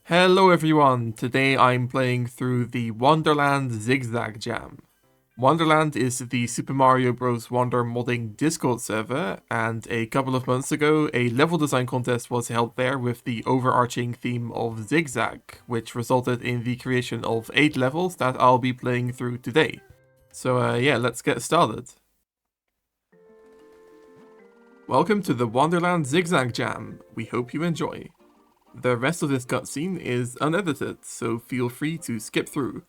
Hello everyone, today I'm playing through the Wonderland Zigzag Jam. Wonderland is the Super Mario Bros. Wonder modding Discord server, and a couple of months ago a level design contest was held there with the overarching theme of Zigzag, which resulted in the creation of 8 levels that I'll be playing through today. So yeah, let's get started. Welcome to the Wonderland Zigzag Jam, we hope you enjoy. The rest of this cutscene is unedited, so feel free to skip through.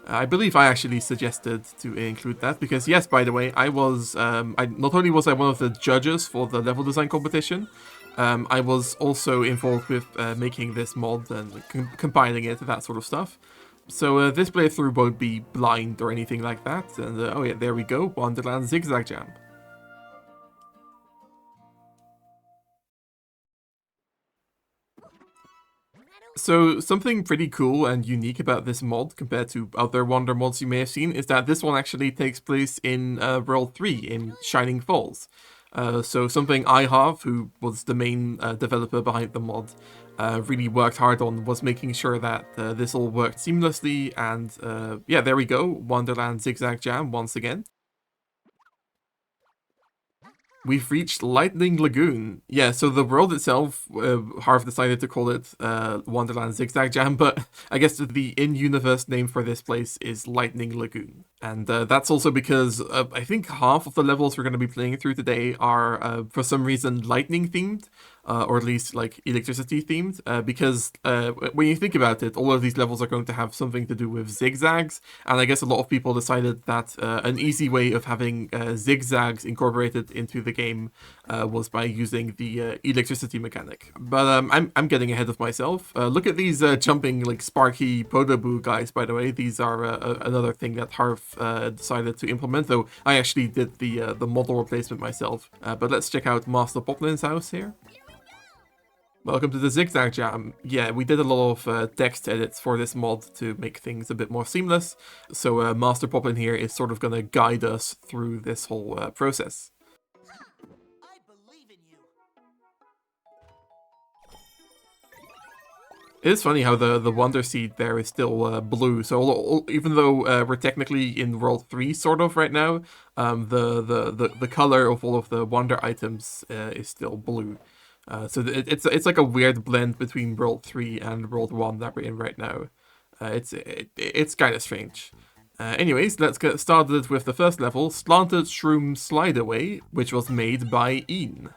I believe I actually suggested to include that because, yes, by the way, I was not only was I one of the judges for the level design competition, I was also involved with making this mod and compiling it, that sort of stuff. So this playthrough won't be blind or anything like that. And oh yeah, there we go, Wonderland Zigzag Jam. So something pretty cool and unique about this mod compared to other Wonder mods you may have seen is that this one actually takes place in World 3 in Shining Falls. So something iHarv, who was the main developer behind the mod, really worked hard on was making sure that this all worked seamlessly, and yeah, there we go, Wonderland Zigzag Jam once again. We've reached Lightning Lagoon. Yeah, so the world itself, Harv decided to call it Wonderland Zigzag Jam, but I guess the in-universe name for this place is Lightning Lagoon. And that's also because I think half of the levels we're going to be playing through today are, for some reason, lightning themed. Or at least like electricity themed, because when you think about it, all of these levels are going to have something to do with zigzags, and I guess a lot of people decided that an easy way of having zigzags incorporated into the game was by using the electricity mechanic. But I'm getting ahead of myself. Look at these jumping like sparky Podoboo guys, by the way. These are another thing that Harv decided to implement, though I actually did the model replacement myself. But let's check out Master Poplin's house here. Welcome to the Zigzag Jam. Yeah, we did a lot of text edits for this mod to make things a bit more seamless, so Master Poplin here is sort of going to guide us through this whole process. I believe in you. It is funny how the Wonder Seed there is still blue, so even though we're technically in World 3 sort of right now, the color of all of the Wonder items is still blue. So it's like a weird blend between World 3 and World 1 that we're in right now. It's kind of strange. Anyways, let's get started with the first level, Slanted Shroom Slide Away, which was made by Ian.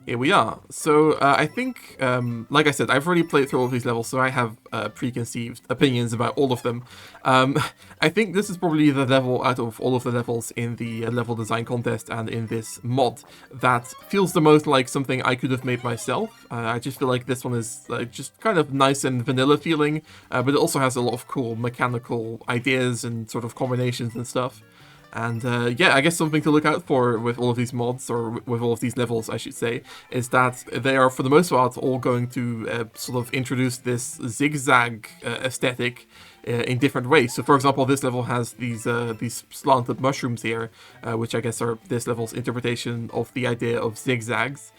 Here we are. So I think, like I said, I've already played through all of these levels, so I have preconceived opinions about all of them. I think this is probably the level out of all of the levels in the level design contest and in this mod that feels the most like something I could have made myself. I just feel like this one is just kind of nice and vanilla feeling, but it also has a lot of cool mechanical ideas and sort of combinations and stuff. And yeah, I guess something to look out for with all of these mods, or with all of these levels, I should say, is that they are, for the most part, all going to sort of introduce this zigzag aesthetic in different ways. So, for example, this level has these slanted mushrooms here, which I guess are this level's interpretation of the idea of zigzags.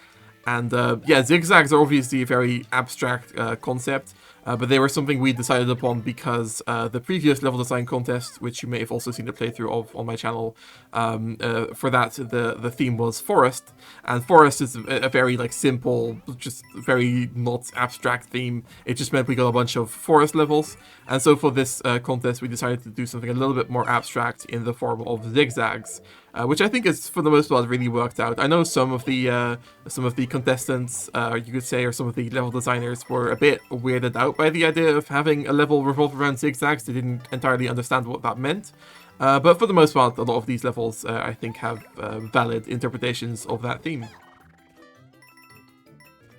And yeah, zigzags are obviously a very abstract concept, but they were something we decided upon because the previous level design contest, which you may have also seen a playthrough of on my channel, for that the theme was forest, and forest is a very like simple, just very not abstract theme. It just meant we got a bunch of forest levels, and so for this contest we decided to do something a little bit more abstract in the form of zigzags. Which I think is, for the most part, really worked out. I know some of the contestants, you could say, or some of the level designers were a bit weirded out by the idea of having a level revolve around zigzags. They didn't entirely understand what that meant. But for the most part, a lot of these levels, I think, have valid interpretations of that theme.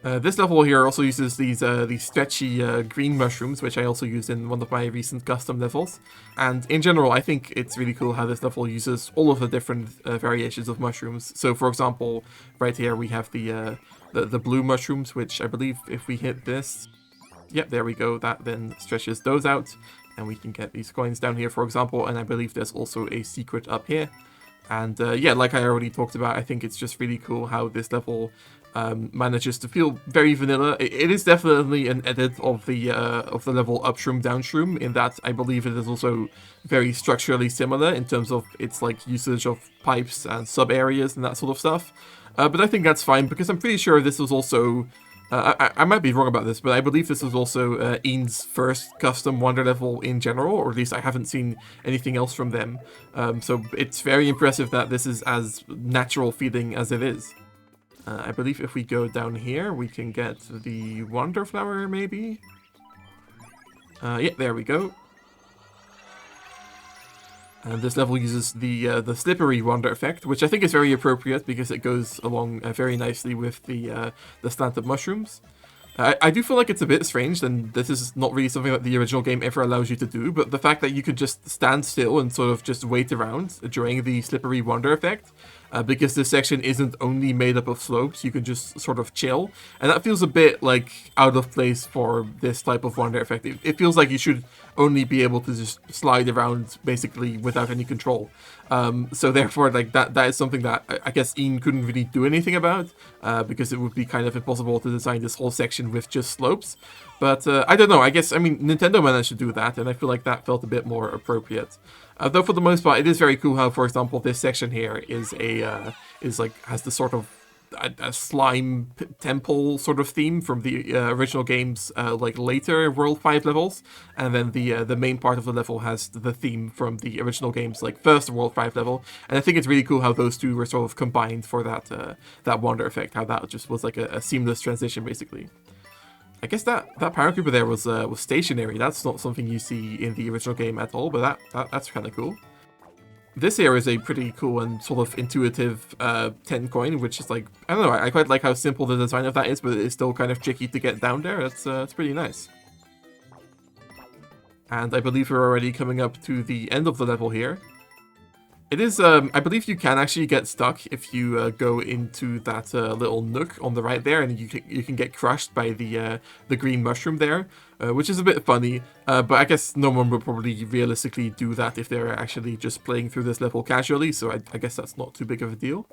This level here also uses these stretchy green mushrooms, which I also used in one of my recent custom levels. And in general, I think it's really cool how this level uses all of the different variations of mushrooms. So, for example, right here we have the blue mushrooms, which I believe if we hit this, yep, there we go, that then stretches those out, and we can get these coins down here, for example. And I believe there's also a secret up here. And yeah, like I already talked about, I think it's just really cool how this level manages to feel very vanilla. It is definitely an edit of the level up shroom down shroom, in that I believe it is also very structurally similar in terms of its like usage of pipes and sub areas and that sort of stuff. But I think that's fine, because I'm pretty sure this was also I might be wrong about this, but I believe this was also Ian's first custom Wonder level in general, or at least I haven't seen anything else from them. So it's very impressive that this is as natural feeling as it is. I believe if we go down here, we can get the Wonder Flower, maybe? Yeah, there we go. And this level uses the slippery Wonder effect, which I think is very appropriate because it goes along very nicely with the slanted mushrooms. I do feel like it's a bit strange, and this is not really something that the original game ever allows you to do, but the fact that you could just stand still and sort of just wait around during the slippery Wonder effect, because this section isn't only made up of slopes, you can just sort of chill, and that feels a bit like out of place for this type of Wonder effect. It feels like you should only be able to just slide around basically without any control. So therefore, like that is something that I guess Ian couldn't really do anything about, because it would be kind of impossible to design this whole section with just slopes. But I don't know, I guess, I mean, Nintendo managed to do that, and I feel like that felt a bit more appropriate. Though for the most part, it is very cool how, for example, this section here is has the sort of a slime temple sort of theme from the original game's like later World 5 levels, and then the main part of the level has the theme from the original game's like first World 5 level, and I think it's really cool how those two were sort of combined for that Wonder effect, how that just was like a seamless transition basically. I guess that power creeper there was stationary. That's not something you see in the original game at all, but that's kind of cool. This here is a pretty cool and sort of intuitive 10 coin, which is like, I don't know, I quite like how simple the design of that is, but it's still kind of tricky to get down there. It's pretty nice. And I believe we're already coming up to the end of the level here. It is, I believe you can actually get stuck if you go into that little nook on the right there, and you can get crushed by the green mushroom there, which is a bit funny, but I guess no one would probably realistically do that if they're actually just playing through this level casually, so I guess that's not too big of a deal.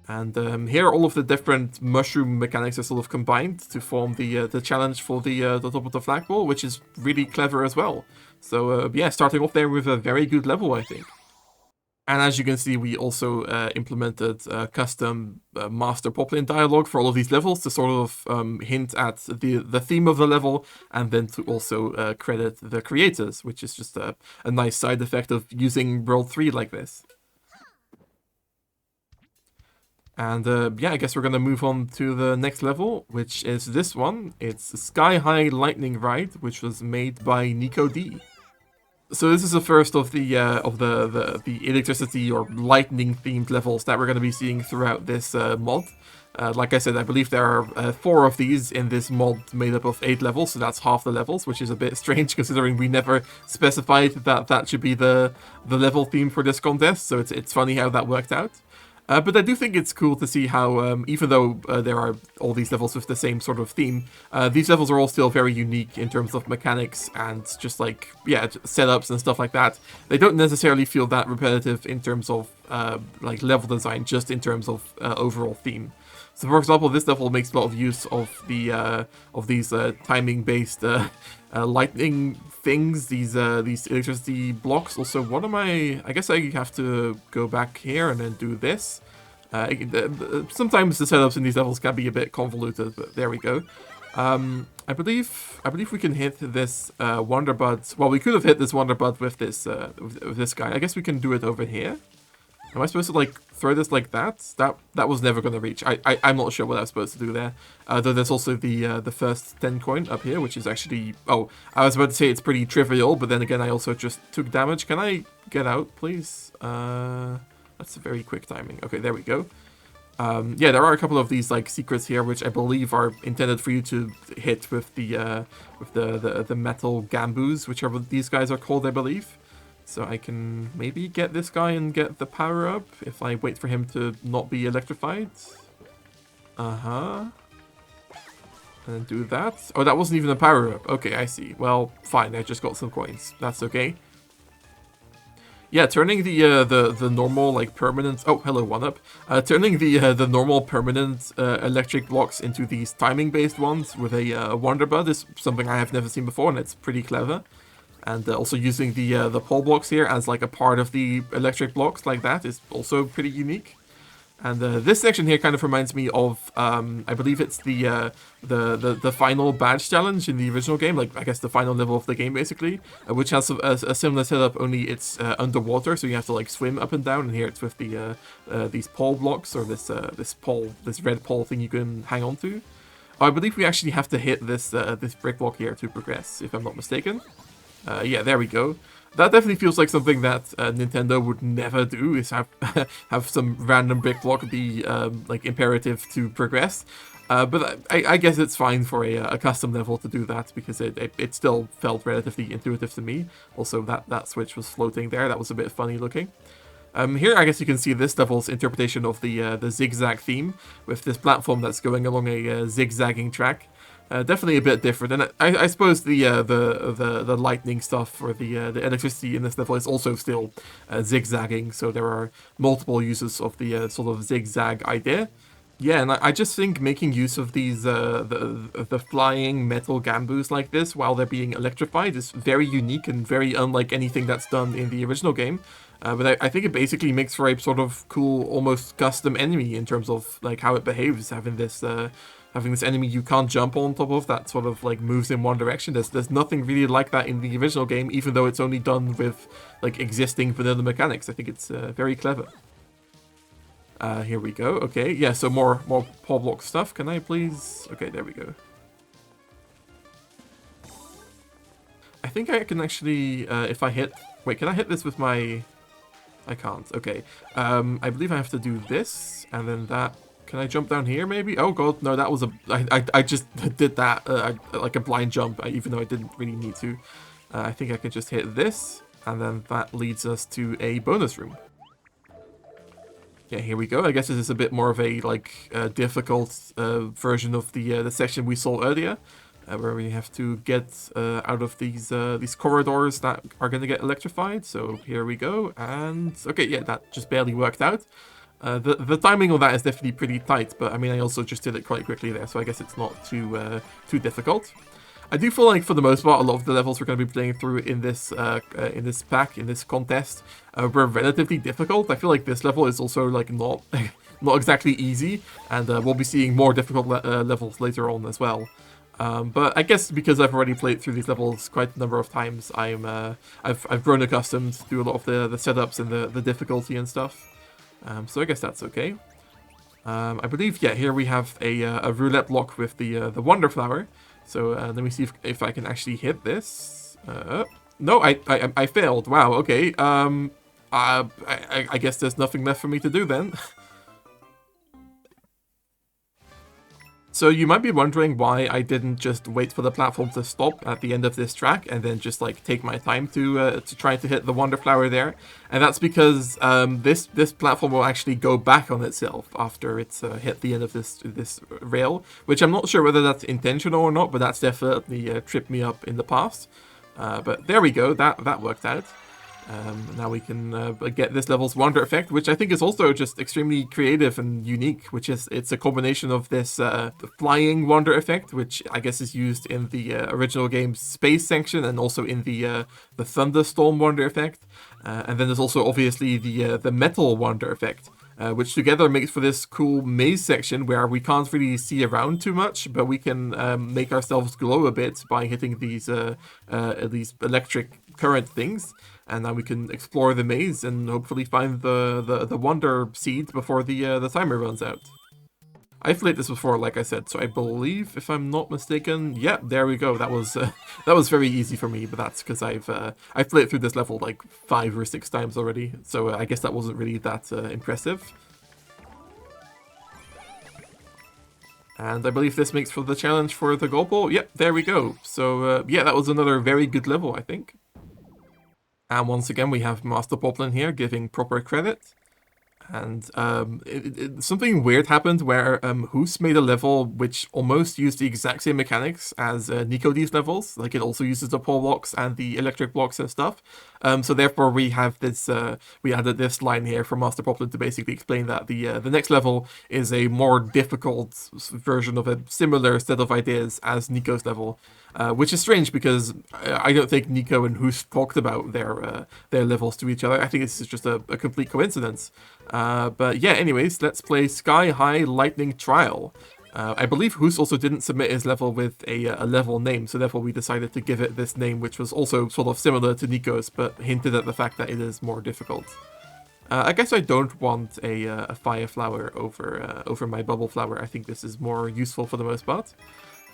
And here all of the different mushroom mechanics are sort of combined to form the challenge for the top of the flagpole, which is really clever as well. So yeah, starting off there with a very good level, I think. And as you can see, we also implemented custom master poplin dialogue for all of these levels to sort of hint at the theme of the level, and then to also credit the creators, which is just a nice side effect of using World 3 like this. And yeah, I guess we're gonna move on to the next level, which is this one. It's Sky High Lightning Ride, which was made by Nico D. So this is the first of the electricity or lightning themed levels that we're gonna be seeing throughout this mod. Like I said, I believe there are 4 of these in this mod made up of 8 levels, so that's half the levels, which is a bit strange considering we never specified that should be the level theme for this contest. So it's funny how that worked out. But I do think it's cool to see how, even though there are all these levels with the same sort of theme, these levels are all still very unique in terms of mechanics and just like, yeah, setups and stuff like that. They don't necessarily feel that repetitive in terms of like level design, just in terms of overall theme. So for example, this level makes a lot of use of these timing-based lightning things, these electricity blocks. Also, what am I guess I have to go back here and then do this. Sometimes the setups in these levels can be a bit convoluted, but there we go. I believe we can hit this Wonder Bud. Well, we could have hit this Wonder Bud with this guy. I guess we can do it over here. Am I supposed to like throw this like that? That was never gonna reach. I'm not sure what I was supposed to do there. Though there's also the first 10 coin up here, which is actually, oh, I was about to say it's pretty trivial, but then again I also just took damage. Can I get out, please? That's a very quick timing. Okay, there we go. Yeah, there are a couple of these like secrets here, which I believe are intended for you to hit with the metal gamboos, whichever these guys are called, I believe. So I can maybe get this guy and get the power up if I wait for him to not be electrified. And then do that. Oh, that wasn't even a power up. Okay, I see. Well, fine. I just got some coins. That's okay. Yeah, turning the normal like permanent. Oh, hello, one up. Turning the normal permanent electric blocks into these timing based ones with a Wonder Bud is something I have never seen before, and it's pretty clever. And also using the pole blocks here as like a part of the electric blocks like that is also pretty unique. And this section here kind of reminds me of, I believe it's the final badge challenge in the original game, like I guess the final level of the game basically, which has a similar setup, only it's underwater, so you have to like swim up and down. And here it's with these pole blocks, or this red pole thing you can hang on to. Oh, I believe we actually have to hit this brick block here to progress, if I'm not mistaken. Yeah, there we go. That definitely feels like something that Nintendo would never do, is have have some random brick block be like imperative to progress. But I guess it's fine for a custom level to do that, because it still felt relatively intuitive to me. Also, that switch was floating there. That was a bit funny looking. Here, I guess you can see this level's interpretation of the zigzag theme, with this platform that's going along a zigzagging track. Definitely a bit different, and I suppose the lightning stuff, or the electricity in this level is also still zigzagging, so there are multiple uses of the sort of zigzag idea. Yeah, and I just think making use of these the flying metal gambus like this while they're being electrified is very unique and very unlike anything that's done in the original game. But I think it basically makes for a sort of cool, almost custom enemy in terms of like how it behaves, having this enemy you can't jump on top of that sort of like moves in one direction. There's nothing really like that in the original game, even though it's only done with like existing vanilla mechanics. I think it's very clever. Here we go. Okay, yeah, so more pole block stuff. Can I please? Okay, there we go. I think I can actually, if I hit... Wait, can I hit this with my... I can't. Okay. I believe I have to do this, and then that... Can I jump down here, maybe? Oh god, no, that was a... I just did that, like a blind jump, even though I didn't really need to. I think I can just hit this, and then that leads us to a bonus room. Yeah, here we go. I guess this is a bit more of a, like, difficult version of the section we saw earlier, where we have to get out of these corridors that are going to get electrified. So here we go, and... Okay, yeah, that just barely worked out. The timing of that is definitely pretty tight, but I mean, I also just did it quite quickly there, so I guess it's not too difficult. I do feel like, for the most part, a lot of the levels we're going to be playing through in this pack, in this contest, were relatively difficult. I feel like this level is also like not exactly easy, and we'll be seeing more difficult levels later on as well. But I guess because I've already played through these levels quite a number of times, I've grown accustomed to a lot of the setups and the difficulty and stuff. So I guess that's okay. I believe, yeah, here we have a roulette block with the Wonder Flower. So let me see if I can actually hit this. No, I failed. Wow, okay. I guess there's nothing left for me to do then. So you might be wondering why I didn't just wait for the platform to stop at the end of this track and then just like take my time to try to hit the Wonder Flower there. And that's because this platform will actually go back on itself after it's hit the end of this rail, which I'm not sure whether that's intentional or not, but that's definitely tripped me up in the past. But there we go, that worked out. Now we can get this level's Wonder Effect, which I think is also just extremely creative and unique, which is, it's a combination of this flying Wonder Effect, which I guess is used in the original game's space section, and also in the Thunderstorm Wonder Effect. And then there's also obviously the Metal Wonder Effect, which together makes for this cool maze section where we can't really see around too much, but we can make ourselves glow a bit by hitting these electric current things. And now we can explore the maze and hopefully find the Wonder Seed before the timer runs out. I've played this before, like I said, so I believe, if I'm not mistaken, yeah, there we go. That was very easy for me, but that's because I've played through this level like 5 or 6 times already, so I guess that wasn't really that impressive. And I believe this makes for the challenge for the gold ball. Yep, there we go. So yeah, that was another very good level, I think. And once again, we have Master Poplin here giving proper credit. And something weird happened where Hoos made a level which almost used the exact same mechanics as Nico D's levels. Like, it also uses the pole blocks and the electric blocks and stuff. So therefore, we have this. We added this line here from Master Poplin to basically explain that the next level is a more difficult version of a similar set of ideas as Nico's level, which is strange because I don't think Nico and Hus talked about their levels to each other. I think this is just a complete coincidence. But yeah, anyways, let's play Sky High Lightning Trial. I believe Hus also didn't submit his level with a level name, so therefore we decided to give it this name, which was also sort of similar to Nico's, but hinted at the fact that it is more difficult. I guess I don't want a fire flower over my bubble flower. I think this is more useful for the most part.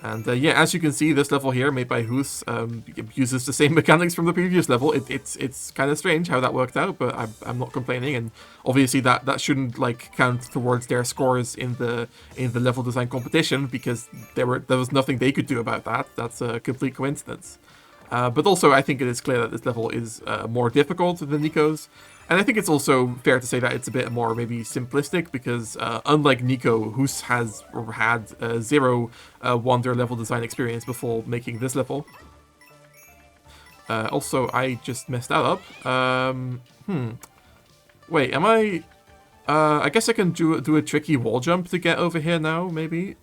And yeah, as you can see, this level here, made by Hus, uses the same mechanics from the previous level. It's kind of strange how that worked out, but I'm not complaining. And obviously that shouldn't like count towards their scores in the level design competition, because there was nothing they could do about that. That's a complete coincidence. But also, I think it is clear that this level is more difficult than Nico's. And I think it's also fair to say that it's a bit more maybe simplistic, because unlike Nico, Hus has had zero Wonder level design experience before making this level. Also, I just messed that up. Wait, am I... I guess I can do a tricky wall jump to get over here now, maybe?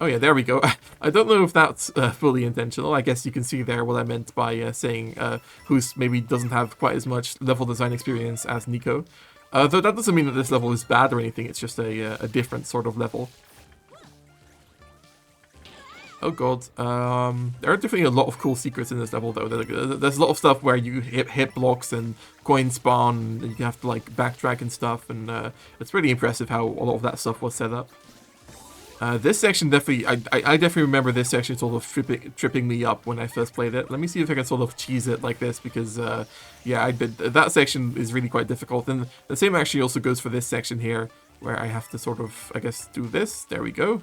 Oh yeah, there we go. I don't know if that's fully intentional. I guess you can see there what I meant by saying Hus maybe doesn't have quite as much level design experience as Nico. Though that doesn't mean that this level is bad or anything, it's just a different sort of level. Oh god. There are definitely a lot of cool secrets in this level though. There's a lot of stuff where you hit blocks and coin spawn, and you have to like backtrack and stuff, and it's pretty impressive how a lot of that stuff was set up. This section definitely, I definitely remember this section sort of tripping me up when I first played it. Let me see if I can sort of cheese it like this, because yeah, that section is really quite difficult. And the same actually also goes for this section here, where I have to sort of, I guess, do this. There we go.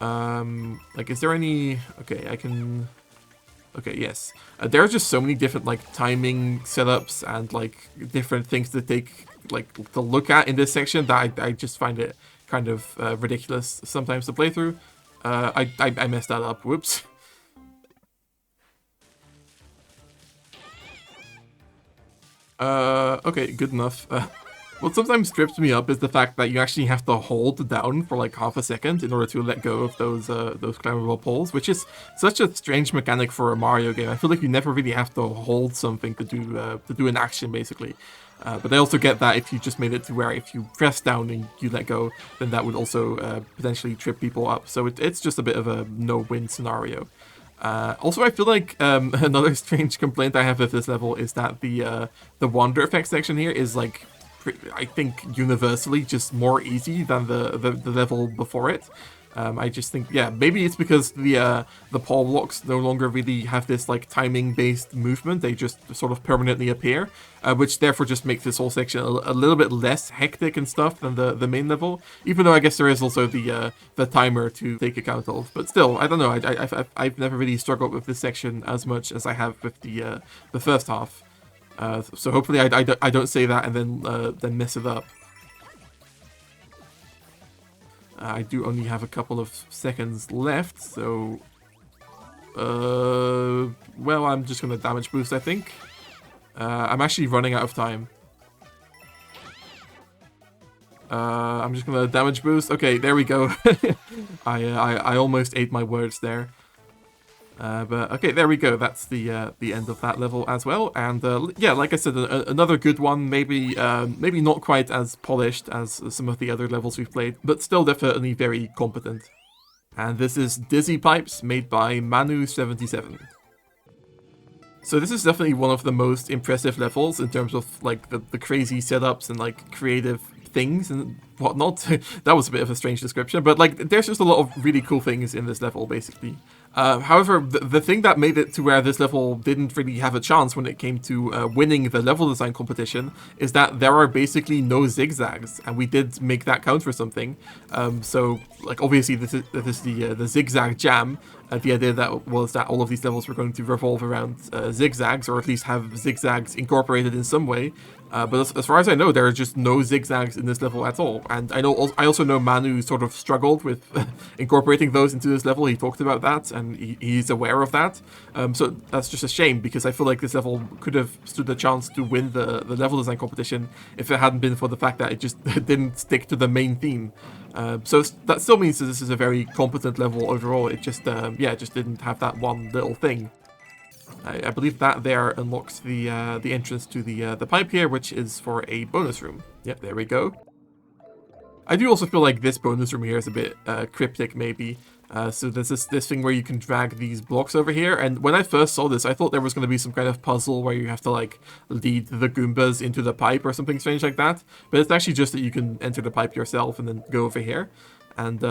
Like, is there any... Okay, I can... Okay, yes. There are just so many different, like, timing setups and, like, different things to take, like, to look at in this section that I just find it kind of ridiculous sometimes to play through. I messed that up. Whoops. Okay, good enough. What sometimes trips me up is the fact that you actually have to hold down for like half a second in order to let go of those climbable poles, which is such a strange mechanic for a Mario game. I feel like you never really have to hold something to do an action, basically. But I also get that if you just made it to where if you press down and you let go, then that would also potentially trip people up. So it's just a bit of a no-win scenario. Also, I feel like another strange complaint I have with this level is that the Wander effect section here is like, I think universally just more easy than the level before it. I just think, yeah, maybe it's because the pole blocks no longer really have this like timing-based movement. They just sort of permanently appear, which therefore just makes this whole section a little bit less hectic and stuff than the main level. Even though I guess there is also the timer to take account of. But still, I don't know. I've never really struggled with this section as much as I have with the first half. So hopefully I don't say that and then mess it up. I do only have a couple of seconds left, so... well, I'm just gonna damage boost, I think. I'm actually running out of time. I'm just gonna damage boost. Okay, there we go. I almost ate my words there. But okay, there we go. That's the end of that level as well. And yeah, like I said, another good one. Maybe not quite as polished as some of the other levels we've played, but still definitely very competent. And this is Dizzy Pipes, made by Manu77. So this is definitely one of the most impressive levels in terms of like the crazy setups and like creative things and whatnot. That was a bit of a strange description, but like there's just a lot of really cool things in this level, basically. However, the thing that made it to where this level didn't really have a chance when it came to winning the level design competition is that there are basically no zigzags, and we did make that count for something. So, like, obviously this is the zigzag jam. The idea that was that all of these levels were going to revolve around zigzags, or at least have zigzags incorporated in some way. But as far as I know, there are just no zigzags in this level at all. and I also know Manu sort of struggled with incorporating those into this level. He talked about that, and he's aware of that. So that's just a shame, because I feel like this level could have stood a chance to win the level design competition if it hadn't been for the fact that it just didn't stick to the main theme. So that still means that this is a very competent level overall. It just, it just didn't have that one little thing. I believe that there unlocks the entrance to the pipe here, which is for a bonus room. Yep, there we go. I do also feel like this bonus room here is a bit cryptic, maybe. So there's this thing where you can drag these blocks over here, and when I first saw this, I thought there was going to be some kind of puzzle where you have to, like, lead the Goombas into the pipe or something strange like that. But it's actually just that you can enter the pipe yourself and then go over here. And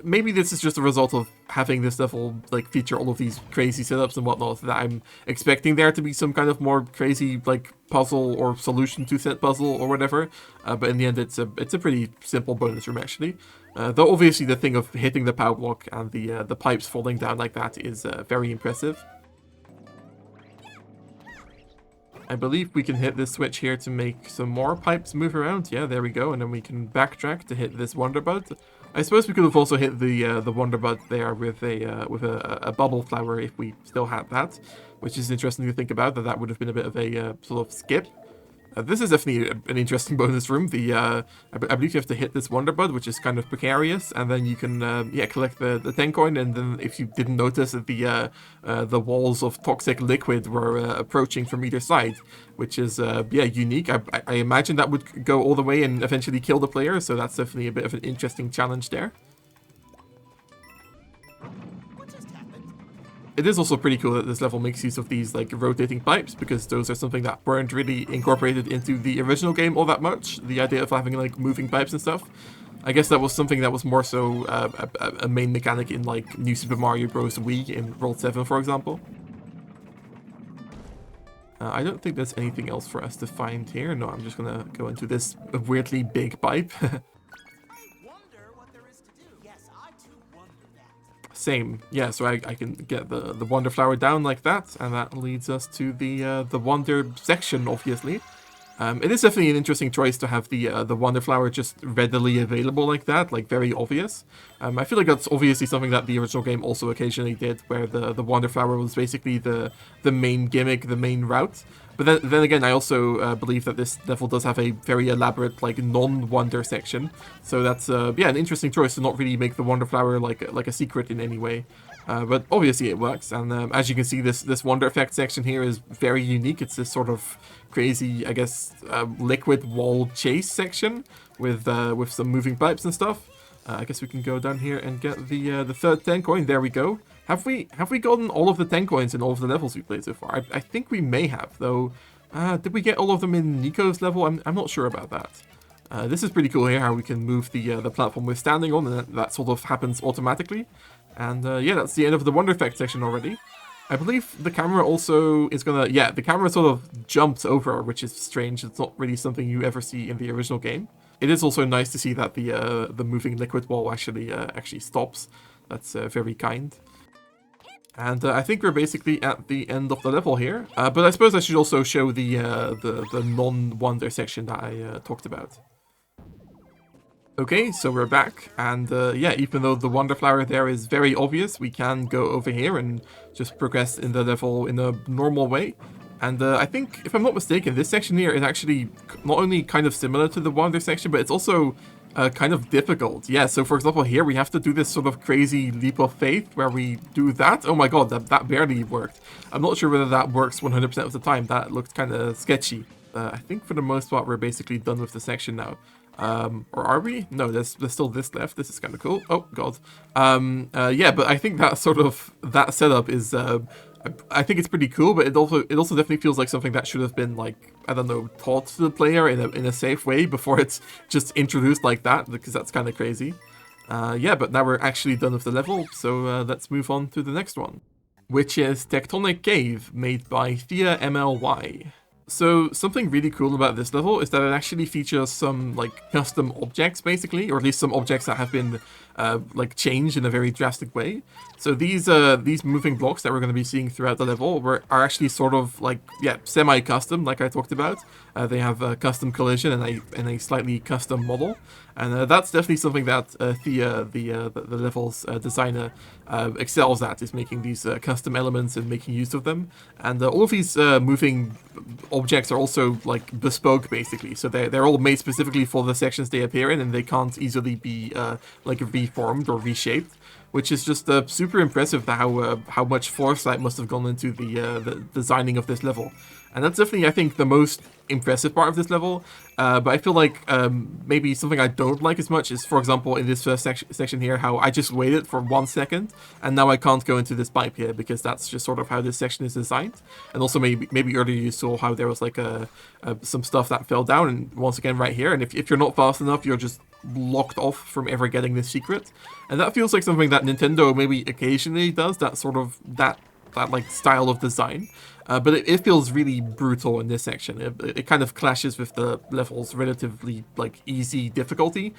maybe this is just a result of having this level, like, feature all of these crazy setups and whatnot, that I'm expecting there to be some kind of more crazy, like, puzzle or solution to set puzzle or whatever. But in the end, it's a pretty simple bonus room, actually. Though obviously the thing of hitting the power block and the pipes falling down like that is very impressive. I believe we can hit this switch here to make some more pipes move around. Yeah, there we go. And then we can backtrack to hit this Wonder Bud. I suppose we could have also hit the Wonder Bud there with a bubble flower if we still had that, which is interesting to think about. That would have been a bit of a sort of skip. This is definitely an interesting bonus room. I believe you have to hit this Wonder Bud, which is kind of precarious, and then you can collect the 10 coin. And then if you didn't notice that the walls of toxic liquid were approaching from either side, which is unique. I imagine that would go all the way and eventually kill the player. So that's definitely a bit of an interesting challenge there. It is also pretty cool that this level makes use of these, like, rotating pipes, because those are something that weren't really incorporated into the original game all that much. The idea of having, like, moving pipes and stuff. I guess that was something that was more so a main mechanic in, like, New Super Mario Bros. Wii in World 7, for example. I don't think there's anything else for us to find here. No, I'm just gonna go into this weirdly big pipe. Same, yeah, so I can get the Wonder Flower down like that, and that leads us to the Wonder section, obviously. It is definitely an interesting choice to have the Wonder Flower just readily available like that, like very obvious. I feel like that's obviously something that the original game also occasionally did, where the Wonder Flower was basically the main gimmick, the main route. But then again, I also believe that this level does have a very elaborate, like, non-Wonder section. So that's, an interesting choice to not really make the Wonder Flower like a secret in any way. But obviously it works, and as you can see, this Wonder Effect section here is very unique. It's this sort of crazy, I guess, liquid wall chase section with some moving pipes and stuff. I guess we can go down here and get the third 10 coin. There we go. Have we gotten all of the 10 coins in all of the levels we played so far? I think we may have, though. Did we get all of them in Nico's level? I'm not sure about that. This is pretty cool here, how we can move the platform we're standing on, and that sort of happens automatically. And that's the end of the Wonder Effect section already. I believe the camera also is gonna, the camera sort of jumps over, which is strange. It's not really something you ever see in the original game. It is also nice to see that the moving liquid wall actually stops. That's very kind. And I think we're basically at the end of the level here. But I suppose I should also show the non-Wonder section that I talked about. Okay, so we're back, and even though the Wonder Flower there is very obvious, we can go over here and just progress in the level in a normal way. And I think, if I'm not mistaken, this section here is actually not only kind of similar to the Wonder section, but it's also kind of difficult. Yeah, so for example, here we have to do this sort of crazy leap of faith where we do that. Oh my god, that barely worked. I'm not sure whether that works 100% of the time. That looked kind of sketchy. I think for the most part, we're basically done with the section now. Or are we? No, there's still this left. This is kind of cool. Oh god. But I think that that setup is I think it's pretty cool, but it also definitely feels like something that should have been, like, I don't know, taught to the player in a safe way before it's just introduced like that, because that's kind of crazy. But now we're actually done with the level, so let's move on to the next one, which is Tectonic Cave, made by Thea MLY. So something really cool about this level is that it actually features some like custom objects basically, or at least some objects that have been like changed in a very drastic way. So these moving blocks that we're going to be seeing throughout the level are actually sort of like, yeah, semi-custom, like I talked about. They have a custom collision and a slightly custom model, and that's definitely something that Thea, the level's designer, excels at, is making these custom elements and making use of them. And all of these moving objects are also like bespoke basically, so they're all made specifically for the sections they appear in, and they can't easily be like reformed or reshaped, which is just super impressive how much foresight must have gone into the designing of this level. And that's definitely, I think, the most impressive part of this level. But I feel like maybe something I don't like as much is, for example, in this first section here, how I just waited for 1 second, and now I can't go into this pipe here, because that's just sort of how this section is designed. And also maybe earlier you saw how there was like some stuff that fell down, and once again right here, and if you're not fast enough, you're just locked off from ever getting this secret. And that feels like something that Nintendo maybe occasionally does, that sort of, that like style of design. But it feels really brutal in this section. It kind of clashes with the level's relatively like easy difficulty.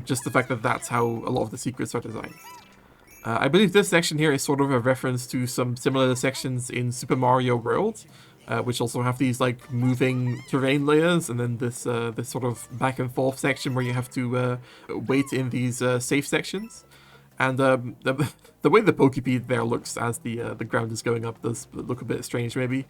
Just the fact that that's how a lot of the secrets are designed. I believe this section here is sort of a reference to some similar sections in Super Mario World, which also have these like moving terrain layers, and then this this sort of back and forth section where you have to wait in these safe sections. And the way the Pokepede there looks as the ground is going up does look a bit strange, maybe.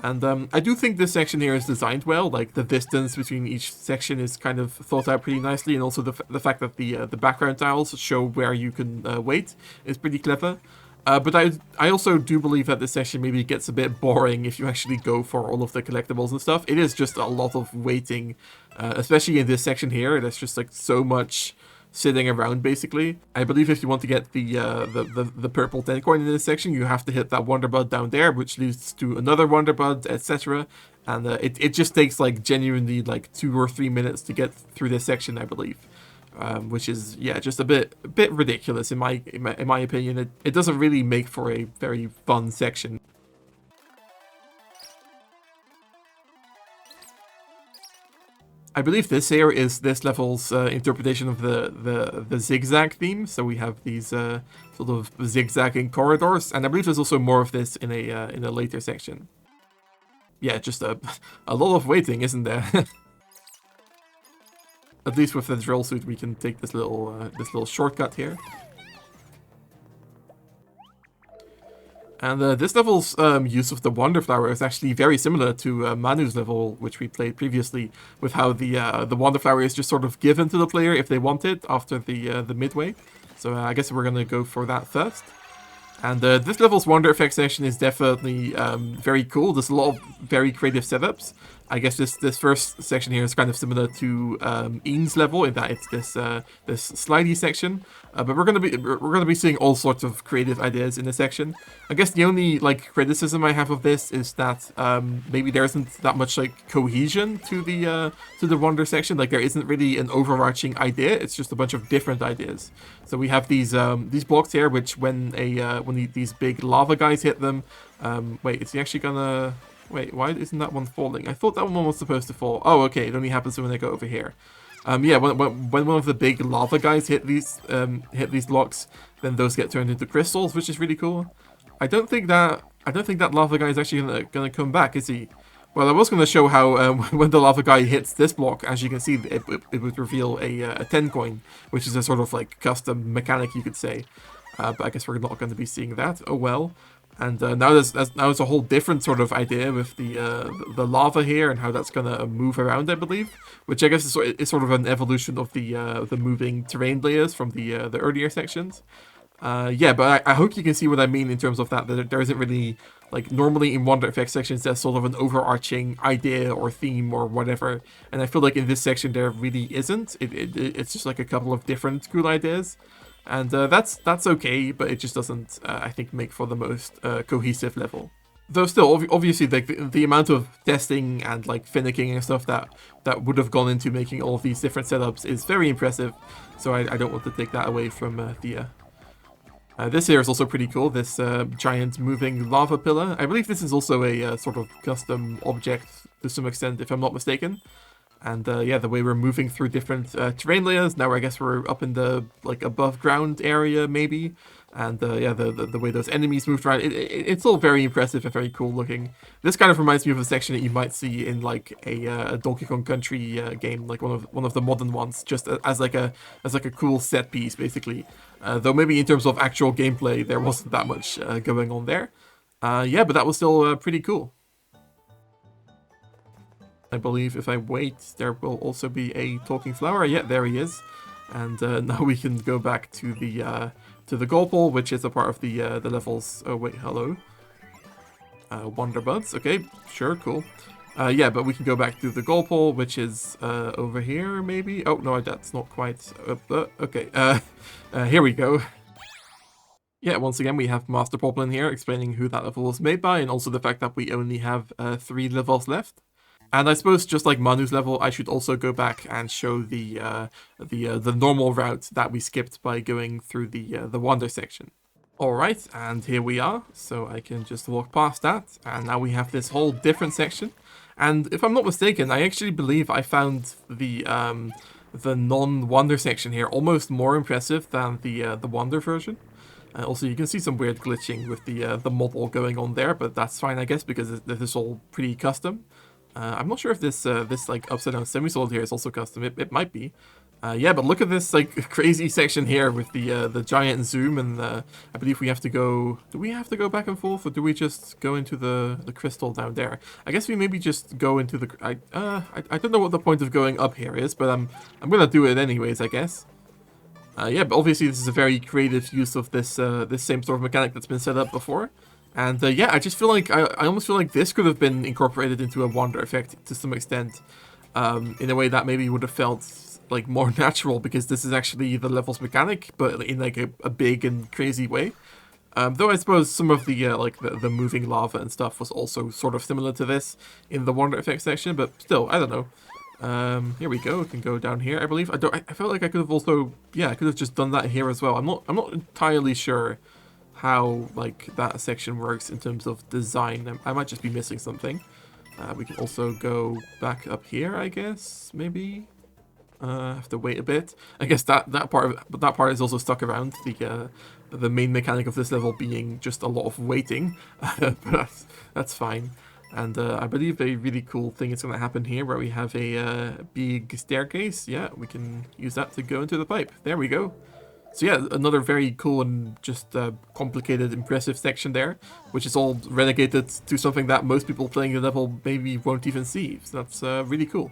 And I do think this section here is designed well. Like, the distance between each section is kind of thought out pretty nicely, and also the fact that the background tiles show where you can wait is pretty clever. But I also do believe that this section maybe gets a bit boring if you actually go for all of the collectibles and stuff. It is just a lot of waiting, especially in this section here. There's just like so much sitting around basically. I believe if you want to get the purple 10 coin in this section, you have to hit that Wonder Bud down there, which leads to another Wonder Bud, etc. And it just takes like genuinely like 2 or 3 minutes to get through this section, I believe. Which is, yeah, just a bit ridiculous in my opinion. It doesn't really make for a very fun section. I believe this here is this level's interpretation of the zigzag theme. So we have these sort of zigzagging corridors, and I believe there's also more of this in a later section. Yeah, just a lot of waiting, isn't there? At least with the drill suit, we can take this little shortcut here. And this level's use of the Wonder Flower is actually very similar to Manu's level, which we played previously, with how the Wonder Flower is just sort of given to the player if they want it after the midway. So I guess we're gonna go for that first. And this level's Wonder Effect section is definitely very cool. There's a lot of very creative setups. I guess this first section here is kind of similar to Ian's level in that it's this slidey section. But we're gonna be seeing all sorts of creative ideas in this section. I guess the only like criticism I have of this is that maybe there isn't that much like cohesion to the Wonder section. Like, there isn't really an overarching idea. It's just a bunch of different ideas. So we have these blocks here, which when these big lava guys hit them, wait, is he actually gonna? Wait, why isn't that one falling? I thought that one was supposed to fall. Oh, okay, it only happens when they go over here. Yeah, when one of the big lava guys hit these blocks, then those get turned into crystals, which is really cool. I don't think that lava guy is actually gonna come back, is he? Well, I was gonna show how when the lava guy hits this block, as you can see, it would reveal a 10 coin, which is a sort of like custom mechanic, you could say. But I guess we're not going to be seeing that. Oh well. And now there's a whole different sort of idea with the lava here and how that's gonna move around, I believe, which I guess is sort of an evolution of the moving terrain layers from the earlier sections. Yeah, but I hope you can see what I mean in terms of that there isn't really, like, normally in Wonder Effects sections there's sort of an overarching idea or theme or whatever, and I feel like in this section there really isn't. It's just like a couple of different cool ideas. And that's okay, but it just doesn't, I think, make for the most cohesive level. Though still, obviously, like the amount of testing and like finicking and stuff that would have gone into making all of these different setups is very impressive. So I don't want to take that away from Thea. This here is also pretty cool, this giant moving lava pillar. I believe this is also a sort of custom object to some extent, if I'm not mistaken. And yeah, the way we're moving through different terrain layers. Now I guess we're up in the like above ground area maybe. And yeah, the way those enemies moved around, it's all very impressive and very cool looking. This kind of reminds me of a section that you might see in like a Donkey Kong Country game, like one of the modern ones, just as like a cool set piece basically. Though maybe in terms of actual gameplay, there wasn't that much going on there. Yeah, but that was still pretty cool. I believe if I wait, there will also be a talking flower. Yeah, there he is. And now we can go back to the goal pole, which is a part of the levels. Oh wait, hello. Wonder Buds. Okay, sure, cool. Yeah, but we can go back to the goal pole, which is over here, maybe. Oh no, that's not quite. Okay. Here we go. Yeah, once again, we have Master Poplin here explaining who that level was made by, and also the fact that we only have 3 levels left. And I suppose just like Manu's level, I should also go back and show the normal route that we skipped by going through the Wonder section. Alright, and here we are, so I can just walk past that, and now we have this whole different section. And if I'm not mistaken, I actually believe I found the non-Wonder section here almost more impressive than the Wonder version. Also, you can see some weird glitching with the model going on there, but that's fine, I guess, because this is all pretty custom. I'm not sure if this like upside down semi-solid here is also custom. It might be. Yeah, but look at this like crazy section here with the giant zoom, and I believe we have to go. Do we have to go back and forth, or do we just go into the crystal down there? I guess we maybe just go into the. I don't know what the point of going up here is, but I'm gonna do it anyways, I guess. Yeah, but obviously this is a very creative use of this this same sort of mechanic that's been set up before. And yeah, I just feel like, I almost feel like this could have been incorporated into a Wonder effect to some extent, in a way that maybe would have felt like more natural, because this is actually the level's mechanic, but in like a big and crazy way. Though I suppose some of the like the moving lava and stuff was also sort of similar to this in the Wonder effect section, but still, I don't know. Here we go. We can go down here, I believe. I felt like I could have also, yeah, I could have just done that here as well. I'm not entirely sure how like that section works in terms of design. I might just be missing something. We can also go back up here, I guess, maybe. Have to wait a bit. I guess that part is also stuck around the main mechanic of this level being just a lot of waiting, but that's fine. And I believe a really cool thing is going to happen here, where we have a big staircase. Yeah, we can use that to go into the pipe. There we go. So yeah, another very cool and just complicated, impressive section there, which is all relegated to something that most people playing the level maybe won't even see. So that's really cool.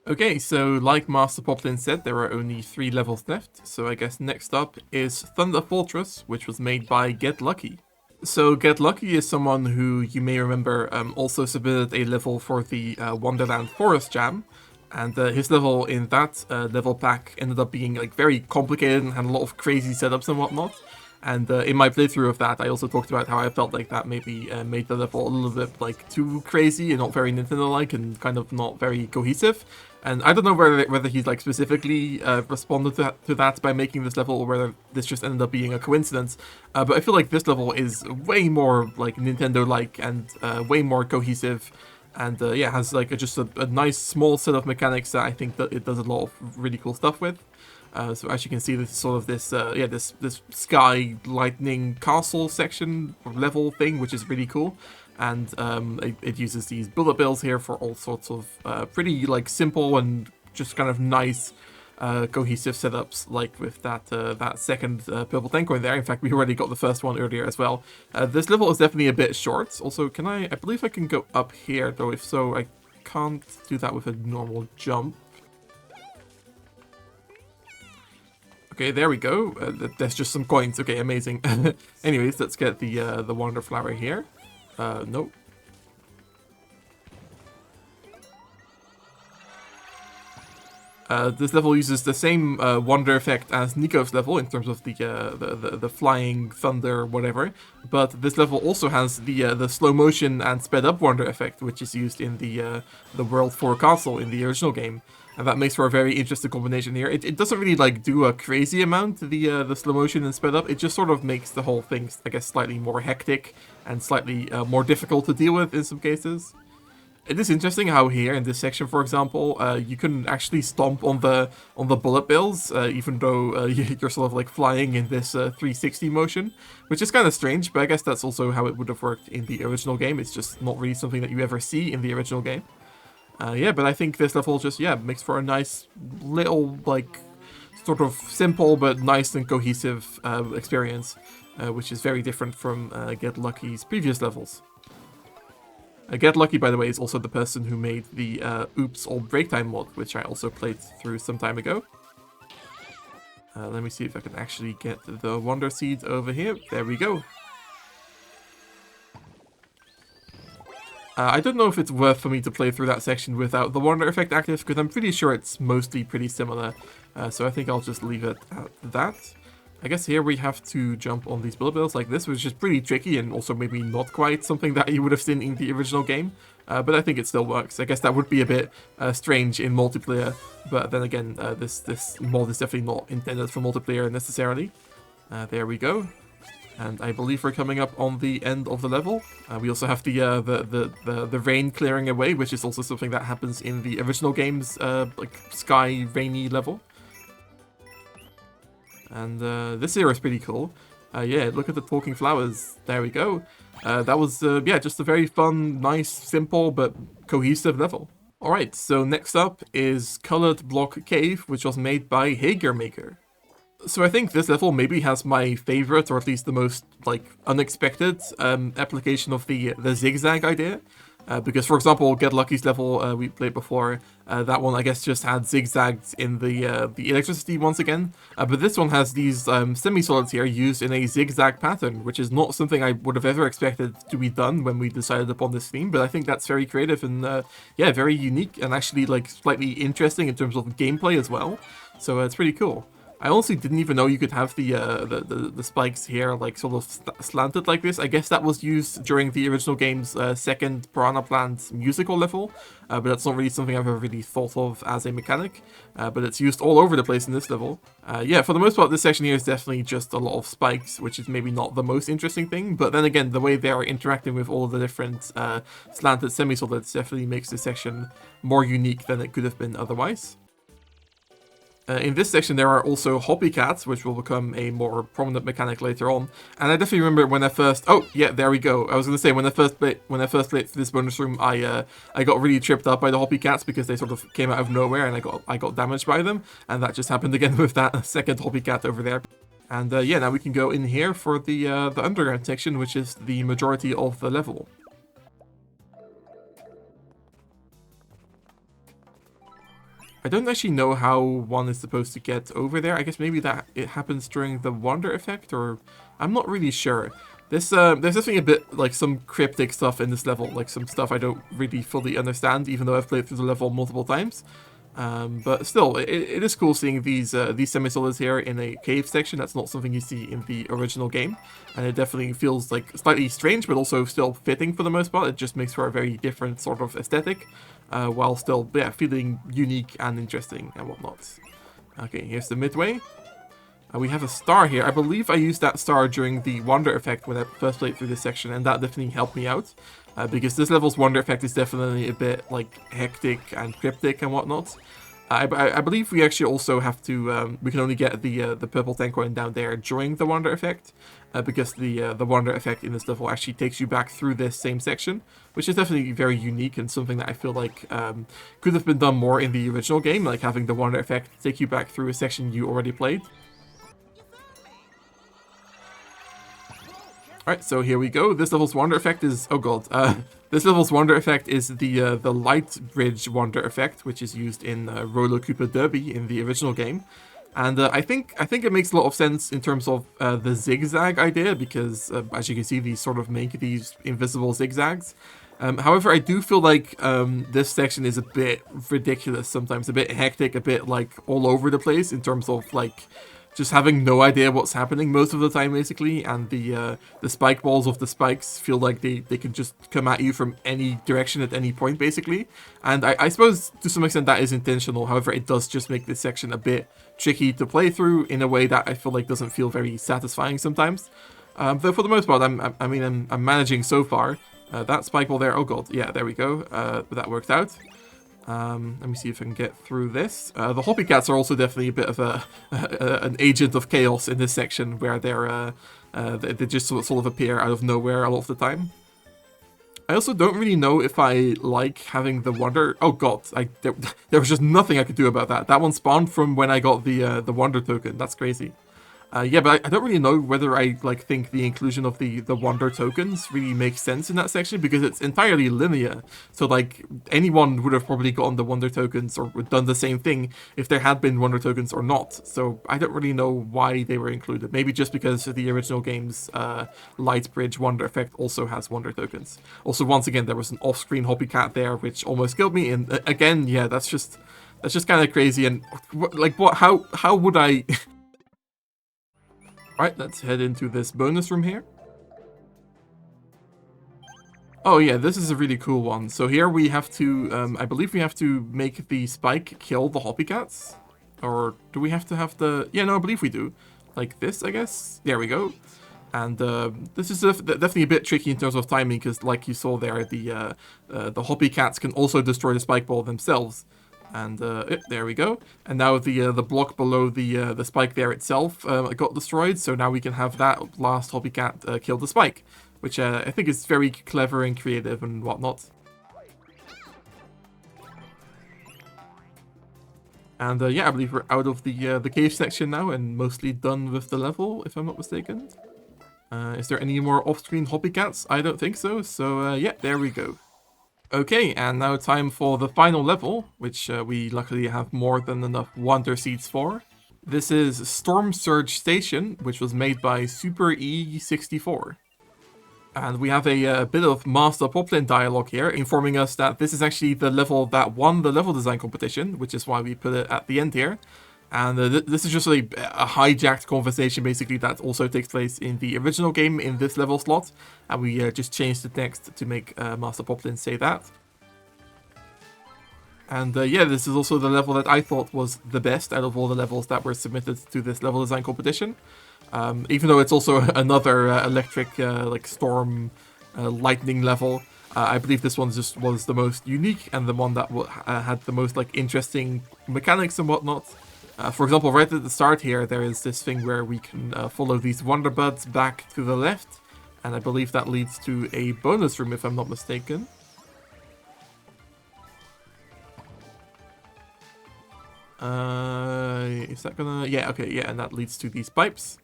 Okay, so like Master Poplin said, there are only 3 levels left. So I guess next up is Thunder Fortress, which was made by Get Lucky. So Get Lucky is someone who you may remember also submitted a level for the Wonderland Forest Jam. And his level in that level pack ended up being like very complicated and had a lot of crazy setups and whatnot. And in my playthrough of that, I also talked about how I felt like that maybe made the level a little bit like too crazy and not very Nintendo-like and kind of not very cohesive. And I don't know whether he's like specifically responded to that by making this level, or whether this just ended up being a coincidence. But I feel like this level is way more like Nintendo-like and way more cohesive. And yeah, has like just a nice small set of mechanics that I think that it does a lot of really cool stuff with. So as you can see, this is sort of this yeah, this sky lightning castle section or level thing, which is really cool. And it uses these bullet bills here for all sorts of pretty like simple and just kind of nice cohesive setups, like with that second purple tank coin there. In fact, we already got the first one earlier as well. This level is definitely a bit short. Also, I believe I can go up here, though if so, I can't do that with a normal jump. Okay, there we go. There's just some coins. Okay, amazing. Anyways, let's get the Wonder Flower here. Nope. This level uses the same wonder effect as Nico's level in terms of the flying thunder, whatever. But this level also has the slow motion and sped up wonder effect, which is used in the World 4 castle in the original game. and that makes for a very interesting combination here. It doesn't really like do a crazy amount, the slow motion and sped up. It just sort of makes the whole thing, I guess, slightly more hectic and slightly more difficult to deal with in some cases. It is interesting how here in this section, for example, you can actually stomp on the bullet bills, even though you're sort of like flying in this 360 motion, which is kind of strange. But I guess that's also how it would have worked in the original game. It's just not really something that you ever see in the original game. Yeah, but I think this level just makes for a nice little like sort of simple but nice and cohesive experience, which is very different from Get Lucky's previous levels. Get Lucky, by the way, is also the person who made the Oops Old Break Time mod, which I also played through some time ago. Let me see if I can actually get the Wonder Seed over here. There we go. I don't know if it's worth for me to play through that section without the Wonder Effect active, because I'm pretty sure it's mostly pretty similar. So I think I'll just leave it at that. I guess here we have to jump on these bullet bills like this, which is pretty tricky and also maybe not quite something that you would have seen in the original game. But I think it still works. I guess that would be a bit strange in multiplayer, but then again, this mod is definitely not intended for multiplayer necessarily. There we go. And I believe we're coming up on the end of the level. We also have the rain clearing away, which is also something that happens in the original game's like sky rainy level. And this here is pretty cool. Yeah, look at the talking flowers. There we go. That was, yeah, just a very fun, nice, simple, but cohesive level. Alright, so next up is Colored Block Cave, which was made by Hager Maker. So I think this level maybe has my favorite, or at least the most, like, unexpected application of the zigzag idea. Because, for example, Get Lucky's level we played before, that one I guess just had zigzags in the electricity once again. But this one has these semi-solids here used in a zigzag pattern, which is not something I would have ever expected to be done when we decided upon this theme. But I think that's very creative and, yeah, very unique and actually, like, slightly interesting in terms of gameplay as well. So it's pretty cool. I honestly didn't even know you could have the spikes here, like, sort of slanted like this. I guess that was used during the original game's second Piranha Plant musical level, but that's not really something I've ever really thought of as a mechanic, but it's used all over the place in this level. Yeah, for the most part, this section here is definitely just a lot of spikes, which is maybe not the most interesting thing, but then again, the way they are interacting with all of the different slanted semi-solids definitely makes this section more unique than it could have been otherwise. In this section there are also Hoppy Cats, which will become a more prominent mechanic later on. And I definitely remember when I first... Oh, yeah, there we go. I was going to say, when I first played through this bonus room, I got really tripped up by the Hoppy Cats because they sort of came out of nowhere and I got damaged by them. And that just happened again with that second Hoppy Cat over there. And yeah, now we can go in here for the underground section, which is the majority of the level. I don't actually know how one is supposed to get over there. I guess maybe that it happens during the Wonder Effect, or I'm not really sure. There's definitely a bit like some cryptic stuff in this level, like some stuff I don't really fully understand, even though I've played through the level multiple times. But still, it is cool seeing these semi-solids here in a cave section. That's not something you see in the original game, and it definitely feels like slightly strange, but also still fitting for the most part. It just makes for a very different sort of aesthetic, while still feeling unique and interesting and whatnot. Okay, here's the midway. We have a star here. I believe I used that star during the Wonder Effect when I first played through this section, and that definitely helped me out. Because this level's Wonder Effect is definitely a bit, like, hectic and cryptic and whatnot. I believe we actually also have to, we can only get the purple tank coin down there during the Wonder Effect, because the Wonder Effect in this level actually takes you back through this same section, which is definitely very unique and something that I feel like could have been done more in the original game, like having the Wonder Effect take you back through a section you already played. Alright, so here we go. This level's Wonder Effect is... Oh god. This level's Wonder Effect is the Light Bridge Wonder Effect, which is used in Roller Coaster Derby in the original game. And I think it makes a lot of sense in terms of the zigzag idea, because as you can see, these sort of make these invisible zigzags. However, I do feel like this section is a bit ridiculous sometimes, a bit hectic, a bit like all over the place in terms of like just having no idea what's happening most of the time, basically, and the spike balls of the spikes feel like they can just come at you from any direction at any point, basically. And I suppose to some extent that is intentional. However, it does just make this section a bit tricky to play through in a way that I feel like doesn't feel very satisfying sometimes. Though for the most part, I'm managing so far. That spike ball there, oh god, yeah, there we go. That worked out. Let me see if I can get through this. The Hoppy Cats are also definitely a bit of an agent of chaos in this section, where they just sort of appear out of nowhere a lot of the time. I also don't really know if I like having the Wonder... Oh god, there was just nothing I could do about that. That one spawned from when I got the Wonder token. That's crazy. Yeah, but I don't really know whether I think the inclusion of the Wonder tokens really makes sense in that section, because it's entirely linear. So like anyone would have probably gotten the Wonder tokens or done the same thing if there had been Wonder tokens or not. So I don't really know why they were included. Maybe just because the original game's Light Bridge Wonder effect also has Wonder tokens. Also, once again, there was an off-screen Hoppy Cat there, which almost killed me. And again, yeah, that's just kind of crazy. And like, what? How would I? Alright, let's head into this bonus room here. Oh yeah, this is a really cool one. So here we have to, I believe we have to make the spike kill the Hoppy Cats. Or do we have to have the... Yeah, no, I believe we do. Like this, I guess. There we go. And this is definitely a bit tricky in terms of timing, because like you saw there, the Hoppy Cats can also destroy the spike ball themselves. And there we go. And now the block below the spike there itself got destroyed. So now we can have that last Hoppy Cat kill the spike, which I think is very clever and creative and whatnot. And yeah, I believe we're out of the cave section now and mostly done with the level, if I'm not mistaken. Is there any more off-screen Hoppy Cats? I don't think so. So yeah, there we go. Okay, and now time for the final level, which we luckily have more than enough Wonder Seeds for. This is Storm Surge Station, which was made by Super E64. And we have a bit of Master Poplin dialogue here, informing us that this is actually the level that won the level design competition, which is why we put it at the end here. And this is just a hijacked conversation, basically, that also takes place in the original game in this level slot. And we just changed the text to make Master Poplin say that. And yeah, this is also the level that I thought was the best out of all the levels that were submitted to this level design competition. Even though it's also another electric, like storm, lightning level. I believe this one just was the most unique and the one that had the most like interesting mechanics and whatnot. For example, right at the start here, there is this thing where we can follow these Wonder Buds back to the left, and I believe that leads to a bonus room, if I'm not mistaken. Is that gonna... Yeah, okay, yeah, and that leads to these pipes.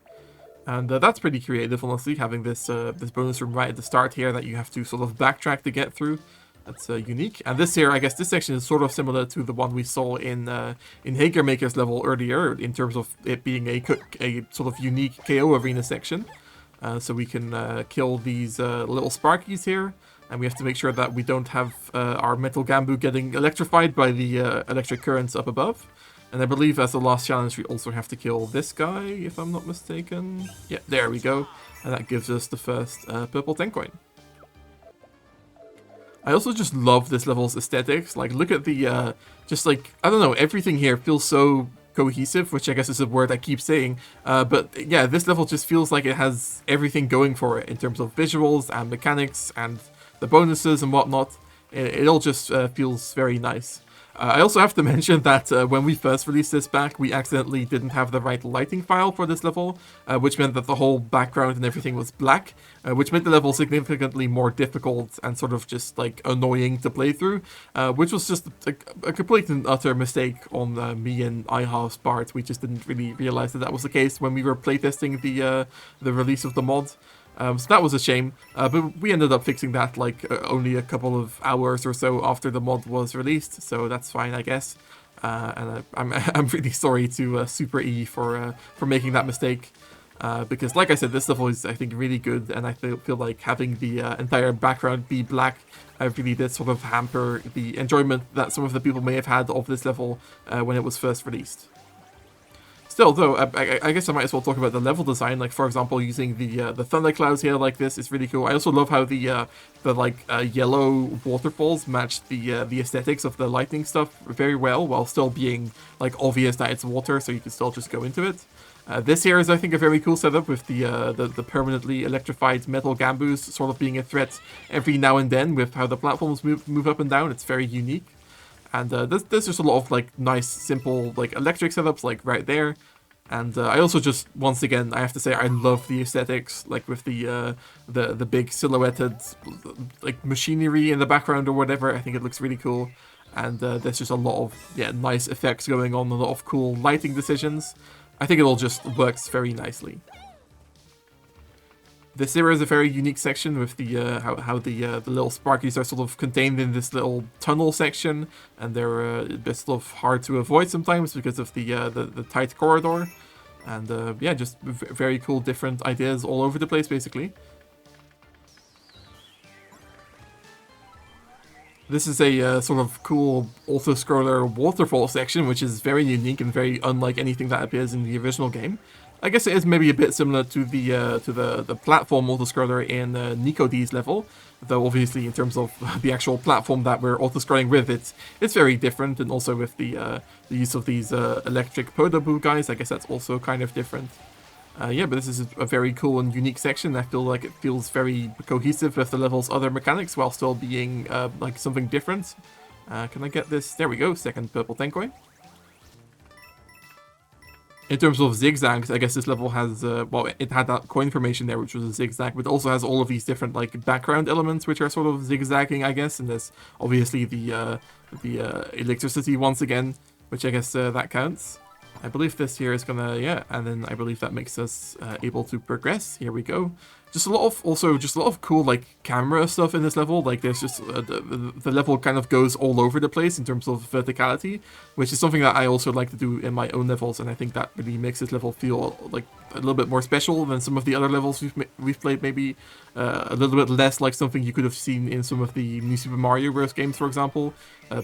And that's pretty creative, honestly, having this this bonus room right at the start here that you have to sort of backtrack to get through. That's unique. And this here, I guess this section is sort of similar to the one we saw in Hager Maker's level earlier, in terms of it being a sort of unique KO arena section. So we can kill these little Sparkies here, and we have to make sure that we don't have our Metal Gambu getting electrified by the electric currents up above. And I believe as the last challenge we also have to kill this guy, if I'm not mistaken. Yeah, there we go. And that gives us the first purple 10 coin. I also just love this level's aesthetics. Like, look at the, just like, I don't know, everything here feels so cohesive, which I guess is a word I keep saying. But yeah, this level just feels like it has everything going for it in terms of visuals and mechanics and the bonuses and whatnot. It all just feels very nice. I also have to mention that when we first released this back, we accidentally didn't have the right lighting file for this level, which meant that the whole background and everything was black, which made the level significantly more difficult and sort of just like annoying to play through, which was just a complete and utter mistake on me and iHalf's part. We just didn't really realize that that was the case when we were playtesting the release of the mod. So that was a shame, but we ended up fixing that like only a couple of hours or so after the mod was released, so that's fine, I guess. And I'm really sorry to Super E for making that mistake, because like I said, this level is, I think, really good, and I feel like having the entire background be black really did sort of hamper the enjoyment that some of the people may have had of this level when it was first released. Still, though, I guess I might as well talk about the level design. Like, for example, using the thunderclouds here like this is really cool. I also love how the yellow waterfalls match the aesthetics of the lightning stuff very well, while still being like obvious that it's water, so you can still just go into it. This here is, I think, a very cool setup with the permanently electrified metal gambus sort of being a threat every now and then with how the platforms move up and down. It's very unique. And there's just a lot of like nice, simple like electric setups like right there. And I also just, once again, I have to say I love the aesthetics, like with the big silhouetted like machinery in the background or whatever. I think it looks really cool. And there's just a lot of nice effects going on, a lot of cool lighting decisions. I think it all just works very nicely. This area is a very unique section with the how the little sparkies are sort of contained in this little tunnel section, and they're a bit sort of hard to avoid sometimes because of the tight corridor, and yeah, just very cool different ideas all over the place basically. This is a sort of cool auto-scroller waterfall section, which is very unique and very unlike anything that appears in the original game. I guess it is maybe a bit similar to the platform auto-scroller in Nico D's level, though obviously in terms of the actual platform that we're auto-scrolling with, it's very different, and also with the use of these electric Podoboo guys, I guess that's also kind of different. Yeah, but this is a very cool and unique section. I feel like it feels very cohesive with the level's other mechanics while still being like something different. Can I get this? There we go, second purple Tenkoi. In terms of zigzags, I guess this level has, well, it had that coin formation there, which was a zigzag, but also has all of these different, like, background elements, which are sort of zigzagging, I guess, and there's obviously the electricity once again, which I guess that counts. I believe this here is gonna, yeah, and then I believe that makes us able to progress. Here we go. Just a lot of cool like camera stuff in this level. Like there's just the level kind of goes all over the place in terms of verticality, which is something that I also like to do in my own levels, and I think that really makes this level feel like a little bit more special than some of the other levels we've played. Maybe a little bit less like something you could have seen in some of the New Super Mario Bros. Games, for example,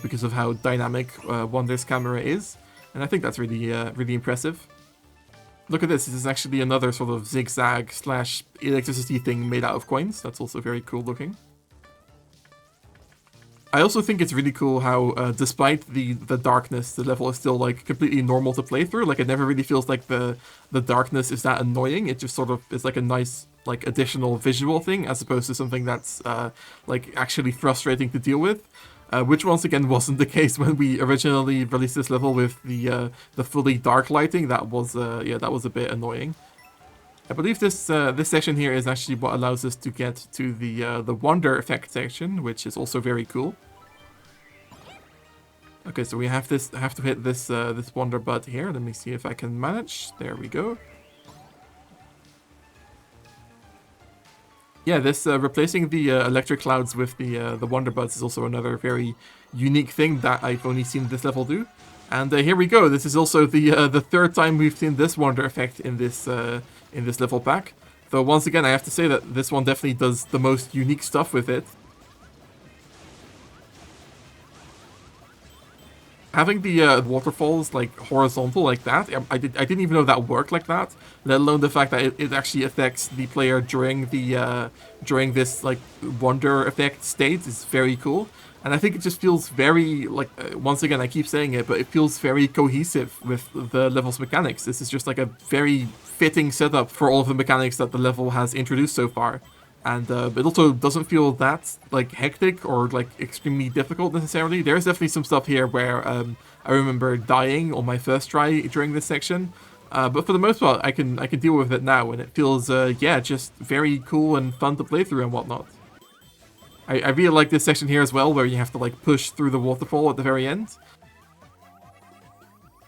because of how dynamic Wonder's camera is, and I think that's really really impressive. Look at this, this is actually another sort of zigzag slash electricity thing made out of coins. That's also very cool looking. I also think it's really cool how, despite the darkness, the level is still like completely normal to play through. Like it never really feels like the darkness is that annoying. It just sort of is like a nice like additional visual thing as opposed to something that's like actually frustrating to deal with. Which once again wasn't the case when we originally released this level with the fully dark lighting. That was yeah, that was a bit annoying. I believe this this section here is actually what allows us to get to the Wonder effect section, which is also very cool. Okay, so we have to hit this this Wonder Bud here. Let me see if I can manage. There we go. Yeah, this replacing the electric clouds with the Wonder Buds is also another very unique thing that I've only seen this level do. And here we go. This is also the third time we've seen this Wonder effect in this level pack. Though once again, I have to say that this one definitely does the most unique stuff with it. Having the waterfalls like horizontal like that, I didn't even know that worked like that. Let alone the fact that it actually affects the player during the during this like wonder effect state is very cool. And I think it just feels very like once again I keep saying it, but it feels very cohesive with the level's mechanics. This is just like a very fitting setup for all of the mechanics that the level has introduced so far. And it also doesn't feel that like hectic or like extremely difficult necessarily. There's definitely some stuff here where I remember dying on my first try during this section, but for the most part I can deal with it now, and it feels yeah, just very cool and fun to play through and whatnot. I really like this section here as well, where you have to like push through the waterfall at the very end.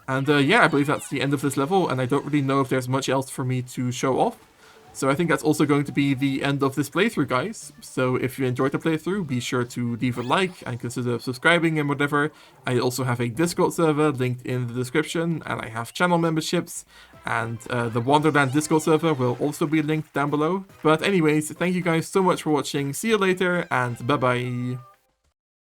And yeah, I believe that's the end of this level, and I don't really know if there's much else for me to show off. So I think that's also going to be the end of this playthrough, guys. So if you enjoyed the playthrough, be sure to leave a like and consider subscribing and whatever. I also have a Discord server linked in the description, and I have channel memberships, and the Wonderland Discord server will also be linked down below. But anyways, thank you guys so much for watching, see you later, and bye bye!